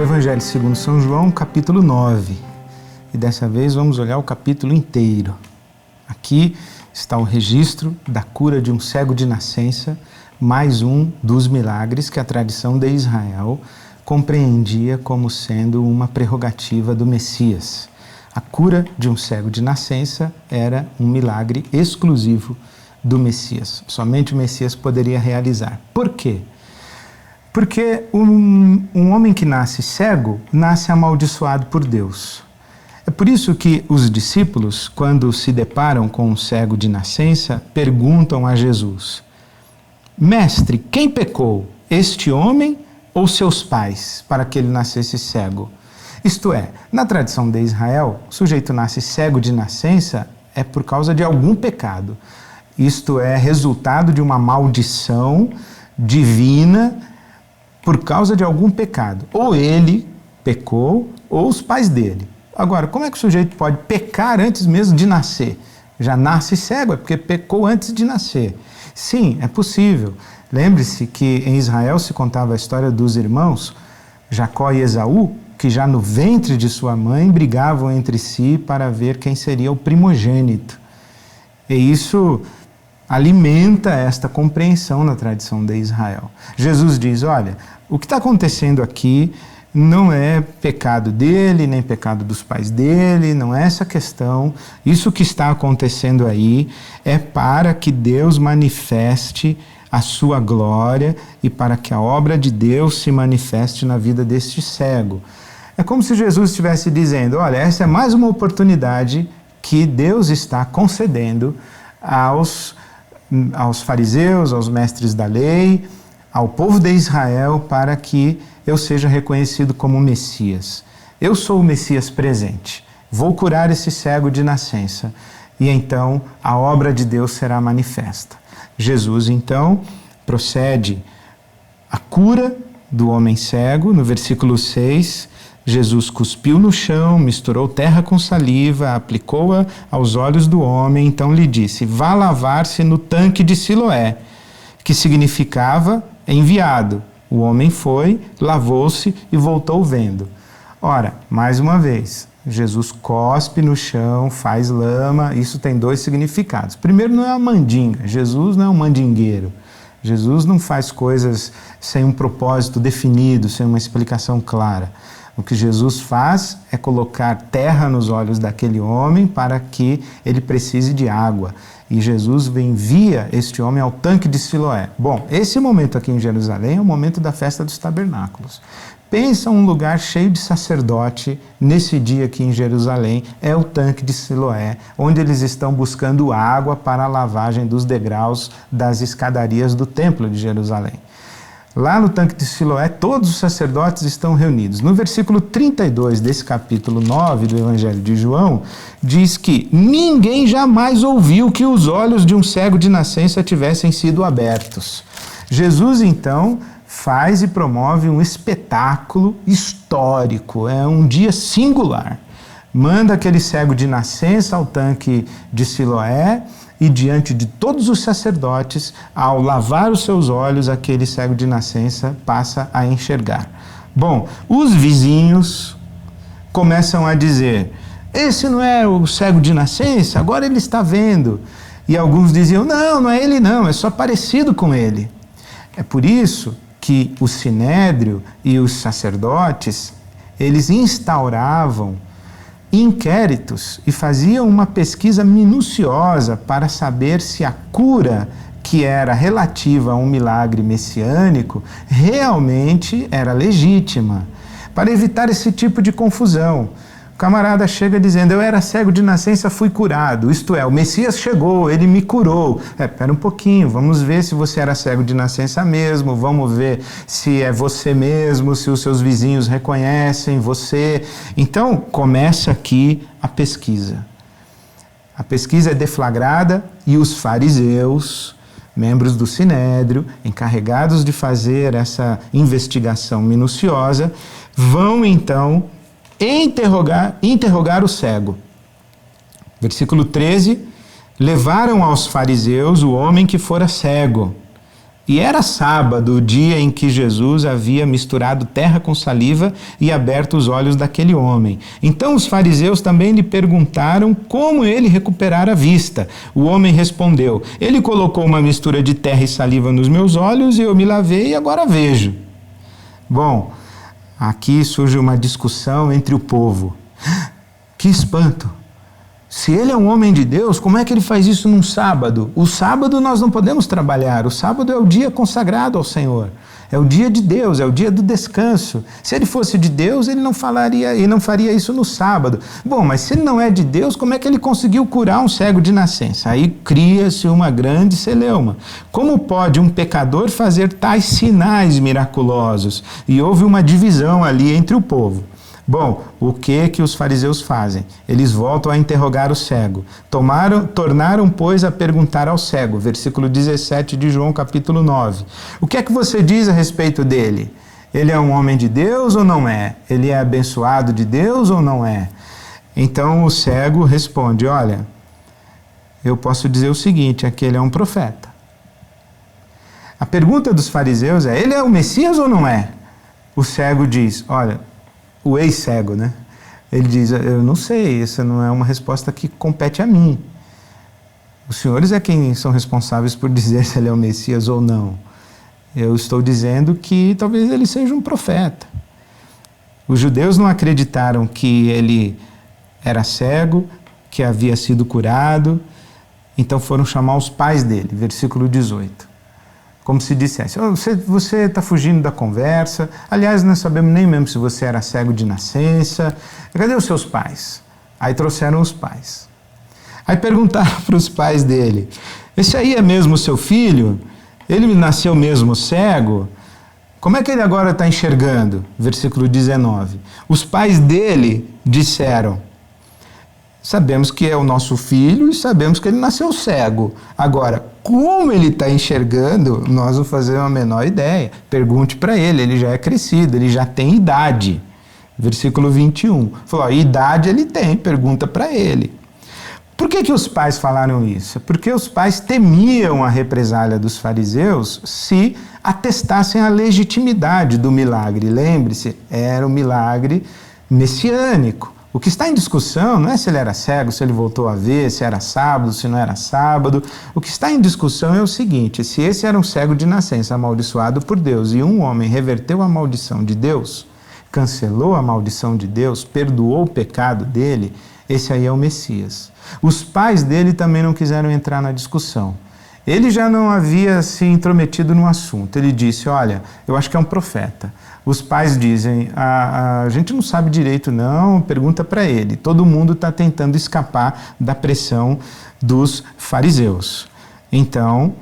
Evangelho segundo São João, capítulo 9. E dessa vez vamos olhar o capítulo inteiro. Aqui está o registro da cura de um cego de nascença, mais um dos milagres que a tradição de Israel compreendia como sendo uma prerrogativa do Messias. A cura de um cego de nascença era um milagre exclusivo do Messias. Somente o Messias poderia realizar. Por quê? Porque um homem que nasce cego, nasce amaldiçoado por Deus. É por isso que os discípulos, quando se deparam com um cego de nascença, perguntam a Jesus: Mestre, quem pecou, este homem ou seus pais, para que ele nascesse cego? Isto é, na tradição de Israel, o sujeito nasce cego de nascença é por causa de algum pecado. Isto é resultado de uma maldição divina por causa de algum pecado. Ou ele pecou, ou os pais dele. Agora, como é que o sujeito pode pecar antes mesmo de nascer? Já nasce cego, é porque pecou antes de nascer. Sim, é possível. Lembre-se que em Israel se contava a história dos irmãos Jacó e Esaú, que já no ventre de sua mãe brigavam entre si para ver quem seria o primogênito. E isso alimenta esta compreensão na tradição de Israel. Jesus diz, olha, o que está acontecendo aqui não é pecado dele, nem pecado dos pais dele, não é essa questão. Isso que está acontecendo aí é para que Deus manifeste a sua glória e para que a obra de Deus se manifeste na vida deste cego. É como se Jesus estivesse dizendo, olha, essa é mais uma oportunidade que Deus está concedendo aos fariseus, aos mestres da lei, ao povo de Israel, para que eu seja reconhecido como Messias. Eu sou o Messias presente, vou curar esse cego de nascença, e então a obra de Deus será manifesta. Jesus, então, procede à cura do homem cego. No versículo 6, Jesus cuspiu no chão, misturou terra com saliva, aplicou-a aos olhos do homem, então lhe disse, vá lavar-se no tanque de Siloé, que significava enviado. O homem foi, lavou-se e voltou vendo. Ora, mais uma vez, Jesus cospe no chão, faz lama, isso tem dois significados. Primeiro, não é uma mandinga, Jesus não é um mandingueiro. Jesus não faz coisas sem um propósito definido, sem uma explicação clara. O que Jesus faz é colocar terra nos olhos daquele homem para que ele precise de água. E Jesus envia este homem ao tanque de Siloé. Bom, esse momento aqui em Jerusalém é o momento da festa dos tabernáculos. Pensa um lugar cheio de sacerdote nesse dia aqui em Jerusalém, é o tanque de Siloé, onde eles estão buscando água para a lavagem dos degraus das escadarias do templo de Jerusalém. Lá no tanque de Siloé, todos os sacerdotes estão reunidos. No versículo 32 desse capítulo 9 do Evangelho de João, diz que ninguém jamais ouviu que os olhos de um cego de nascença tivessem sido abertos. Jesus, então, faz e promove um espetáculo histórico, é um dia singular. Manda aquele cego de nascença ao tanque de Siloé, e diante de todos os sacerdotes, ao lavar os seus olhos, aquele cego de nascença passa a enxergar. Bom, os vizinhos começam a dizer, esse não é o cego de nascença, agora ele está vendo. E alguns diziam, não é ele não, é só parecido com ele. É por isso que o Sinédrio e os sacerdotes, eles instauravam inquéritos e faziam uma pesquisa minuciosa para saber se a cura que era relativa a um milagre messiânico realmente era legítima, para evitar esse tipo de confusão. O camarada chega dizendo, eu era cego de nascença, fui curado, isto é, o Messias chegou, ele me curou. Espera um pouquinho, vamos ver se você era cego de nascença mesmo, vamos ver se é você mesmo, se os seus vizinhos reconhecem você. Então, começa aqui a pesquisa. A pesquisa é deflagrada e os fariseus, membros do Sinédrio, encarregados de fazer essa investigação minuciosa, vão então interrogar o cego. Versículo 13, levaram aos fariseus o homem que fora cego. E era sábado, o dia em que Jesus havia misturado terra com saliva e aberto os olhos daquele homem. Então os fariseus também lhe perguntaram como ele recuperara a vista. O homem respondeu: ele colocou uma mistura de terra e saliva nos meus olhos e eu me lavei e agora vejo. Bom, aqui surge uma discussão entre o povo. Que espanto! Se ele é um homem de Deus, como é que ele faz isso num sábado? O sábado nós não podemos trabalhar, o sábado é o dia consagrado ao Senhor. É o dia de Deus, é o dia do descanso. Se ele fosse de Deus, ele não faria isso no sábado. Bom, mas se ele não é de Deus, como é que ele conseguiu curar um cego de nascença? Aí cria-se uma grande celeuma. Como pode um pecador fazer tais sinais miraculosos? E houve uma divisão ali entre o povo. Bom, o que os fariseus fazem? Eles voltam a interrogar o cego. Tornaram, pois, a perguntar ao cego. Versículo 17 de João, capítulo 9. O que é que você diz a respeito dele? Ele é um homem de Deus ou não é? Ele é abençoado de Deus ou não é? Então o cego responde: olha, eu posso dizer o seguinte, é que ele é um profeta. A pergunta dos fariseus é: ele é o Messias ou não é? O cego diz: olha, o ex-cego, né? Ele diz: eu não sei, essa não é uma resposta que compete a mim. Os senhores é quem são responsáveis por dizer se ele é o Messias ou não. Eu estou dizendo que talvez ele seja um profeta. Os judeus não acreditaram que ele era cego, que havia sido curado, então foram chamar os pais dele, versículo 18. Como se dissesse: oh, você está fugindo da conversa, aliás, não sabemos nem mesmo se você era cego de nascença, cadê os seus pais? Aí trouxeram os pais. Aí perguntaram para os pais dele: esse aí é mesmo seu filho? Ele nasceu mesmo cego? Como é que ele agora está enxergando? Versículo 19. Os pais dele disseram: sabemos que é o nosso filho e sabemos que ele nasceu cego. Agora, como ele está enxergando, nós não fazemos a menor ideia. Pergunte para ele, ele já é crescido, ele já tem idade. Versículo 21. Falou: idade ele tem, pergunta para ele. Por que os pais falaram isso? Porque os pais temiam a represália dos fariseus se atestassem a legitimidade do milagre. Lembre-se, era um milagre messiânico. O que está em discussão não é se ele era cego, se ele voltou a ver, se era sábado, se não era sábado. O que está em discussão é o seguinte: se esse era um cego de nascença amaldiçoado por Deus e um homem reverteu a maldição de Deus, cancelou a maldição de Deus, perdoou o pecado dele, esse aí é o Messias. Os pais dele também não quiseram entrar na discussão. Ele já não havia se intrometido no assunto. Ele disse: olha, eu acho que é um profeta. Os pais dizem: a gente não sabe direito não, pergunta para ele. Todo mundo está tentando escapar da pressão dos fariseus. Então,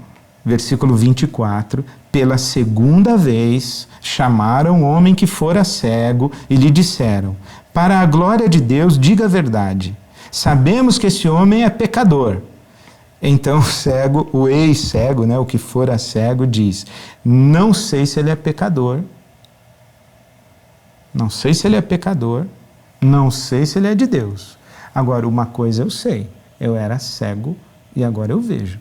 versículo 24, pela segunda vez chamaram o homem que fora cego e lhe disseram: para a glória de Deus, diga a verdade. Sabemos que esse homem é pecador. Então o cego, o ex-cego, né, o que fora cego, diz: não sei se ele é pecador. Não sei se ele é pecador, não sei se ele é de Deus. Agora, uma coisa eu sei: eu era cego e agora eu vejo.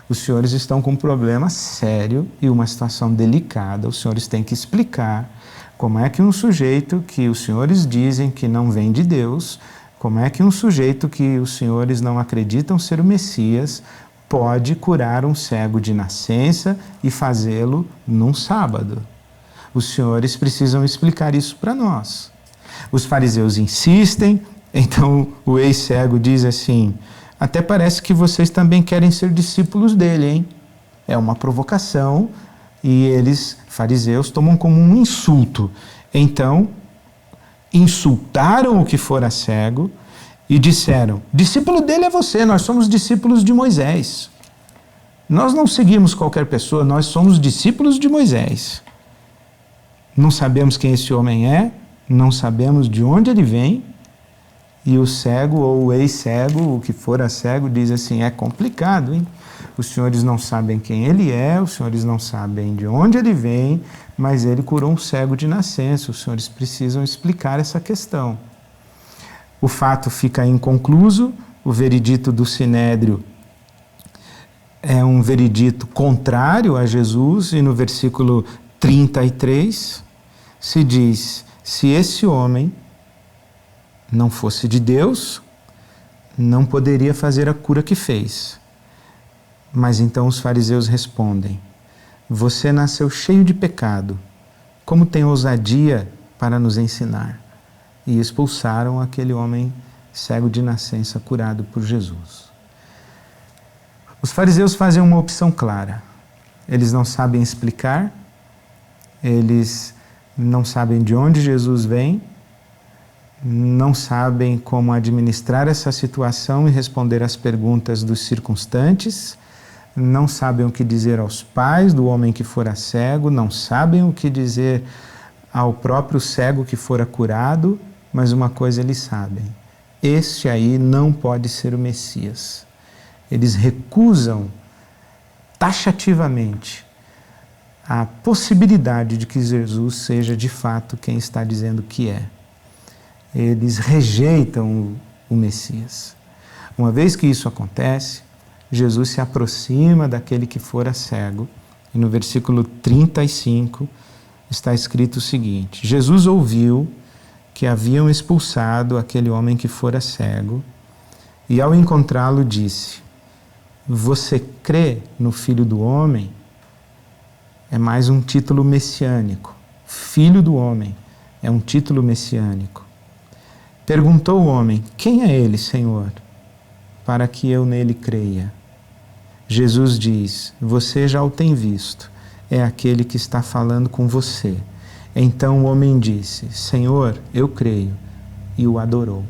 Os senhores estão com um problema sério e uma situação delicada. Os senhores têm que explicar como é que um sujeito que os senhores dizem que não vem de Deus, como é que um sujeito que os senhores não acreditam ser o Messias pode curar um cego de nascença e fazê-lo num sábado? Os senhores precisam explicar isso para nós. Os fariseus insistem, então o ex-cego diz assim: até parece que vocês também querem ser discípulos dele, hein? É uma provocação e eles, fariseus, tomam como um insulto. Então, insultaram o que fora cego e disseram: discípulo dele é você, nós somos discípulos de Moisés. Nós não seguimos qualquer pessoa, nós somos discípulos de Moisés. Não sabemos quem esse homem é, não sabemos de onde ele vem. E o cego ou o ex-cego, o que fora cego, diz assim: é complicado, hein? Os senhores não sabem quem ele é, os senhores não sabem de onde ele vem, mas ele curou um cego de nascença. Os senhores precisam explicar essa questão. O fato fica inconcluso, o veredito do Sinédrio é um veredito contrário a Jesus, e no versículo 33 se diz: se esse homem não fosse de Deus, não poderia fazer a cura que fez. Mas então os fariseus respondem: você nasceu cheio de pecado, como tem ousadia para nos ensinar? E expulsaram aquele homem cego de nascença curado por Jesus. Os fariseus fazem uma opção clara. Eles não sabem explicar, eles não sabem de onde Jesus vem, não sabem como administrar essa situação e responder às perguntas dos circunstantes, não sabem o que dizer aos pais do homem que fora cego, não sabem o que dizer ao próprio cego que fora curado, mas uma coisa eles sabem: este aí não pode ser o Messias. Eles recusam taxativamente a possibilidade de que Jesus seja de fato quem está dizendo que é. Eles rejeitam o Messias. Uma vez que isso acontece, Jesus se aproxima daquele que fora cego, e no versículo 35 está escrito o seguinte: Jesus ouviu que haviam expulsado aquele homem que fora cego, e ao encontrá-lo disse: você crê no Filho do Homem? É mais um título messiânico. Filho do Homem é um título messiânico. Perguntou o homem: quem é ele, Senhor, para que eu nele creia? Jesus diz: você já o tem visto, é aquele que está falando com você. Então o homem disse: Senhor, eu creio, e o adorou.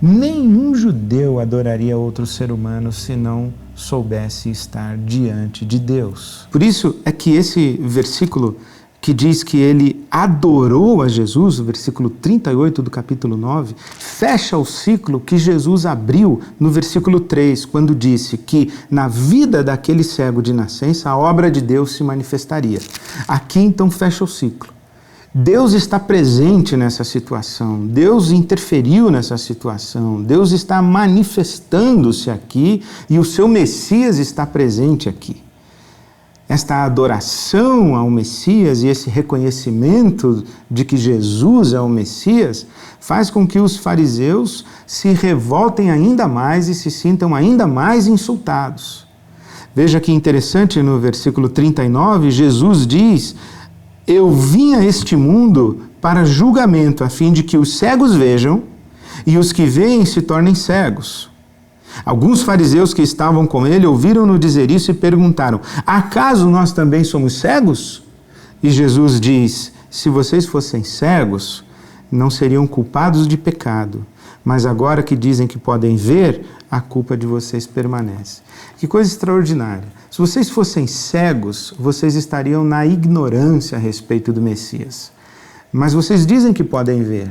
Nenhum judeu adoraria outro ser humano se não soubesse estar diante de Deus. Por isso é que esse versículo que diz que ele adorou a Jesus, o versículo 38 do capítulo 9, fecha o ciclo que Jesus abriu no versículo 3, quando disse que na vida daquele cego de nascença a obra de Deus se manifestaria. Aqui então fecha o ciclo. Deus está presente nessa situação, Deus interferiu nessa situação, Deus está manifestando-se aqui e o seu Messias está presente aqui. Esta adoração ao Messias e esse reconhecimento de que Jesus é o Messias faz com que os fariseus se revoltem ainda mais e se sintam ainda mais insultados. Veja que interessante, no versículo 39, Jesus diz: eu vim a este mundo para julgamento, a fim de que os cegos vejam e os que veem se tornem cegos. Alguns fariseus que estavam com ele ouviram-no dizer isso e perguntaram: acaso nós também somos cegos? E Jesus diz: se vocês fossem cegos, não seriam culpados de pecado, mas agora que dizem que podem ver, a culpa de vocês permanece. Que coisa extraordinária. Se vocês fossem cegos, vocês estariam na ignorância a respeito do Messias. Mas vocês dizem que podem ver.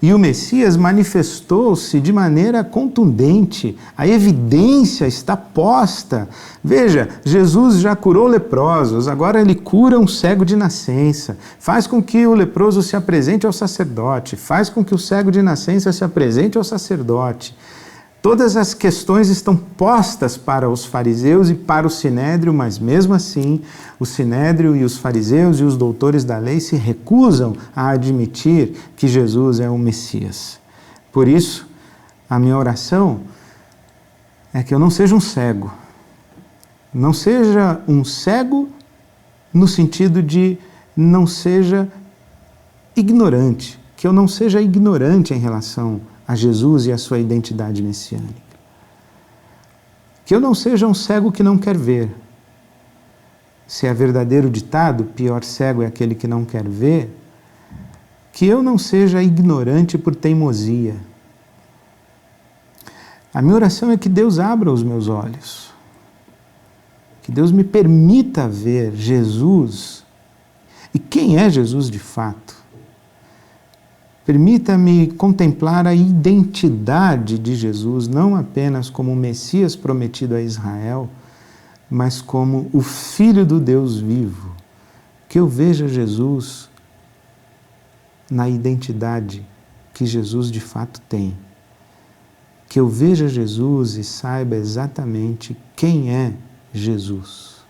E o Messias manifestou-se de maneira contundente. A evidência está posta. Veja, Jesus já curou leprosos, agora ele cura um cego de nascença. Faz com que o leproso se apresente ao sacerdote. Faz com que o cego de nascença se apresente ao sacerdote. Todas as questões estão postas para os fariseus e para o sinédrio, mas mesmo assim, o sinédrio e os fariseus e os doutores da lei se recusam a admitir que Jesus é o Messias. Por isso, a minha oração é que eu não seja um cego. Não seja um cego no sentido de não seja ignorante, que eu não seja ignorante em relação a Jesus e a sua identidade messiânica. Que eu não seja um cego que não quer ver. Se é verdadeiro ditado, pior cego é aquele que não quer ver. Que eu não seja ignorante por teimosia. A minha oração é que Deus abra os meus olhos. Que Deus me permita ver Jesus. E quem é Jesus de fato? Permita-me contemplar a identidade de Jesus, não apenas como o Messias prometido a Israel, mas como o Filho do Deus vivo. Que eu veja Jesus na identidade que Jesus de fato tem. Que eu veja Jesus e saiba exatamente quem é Jesus.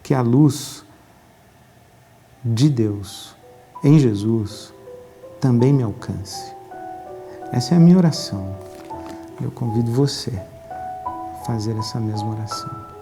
Que a luz de Deus em Jesus também me alcance. Essa é a minha oração. Eu convido você a fazer essa mesma oração.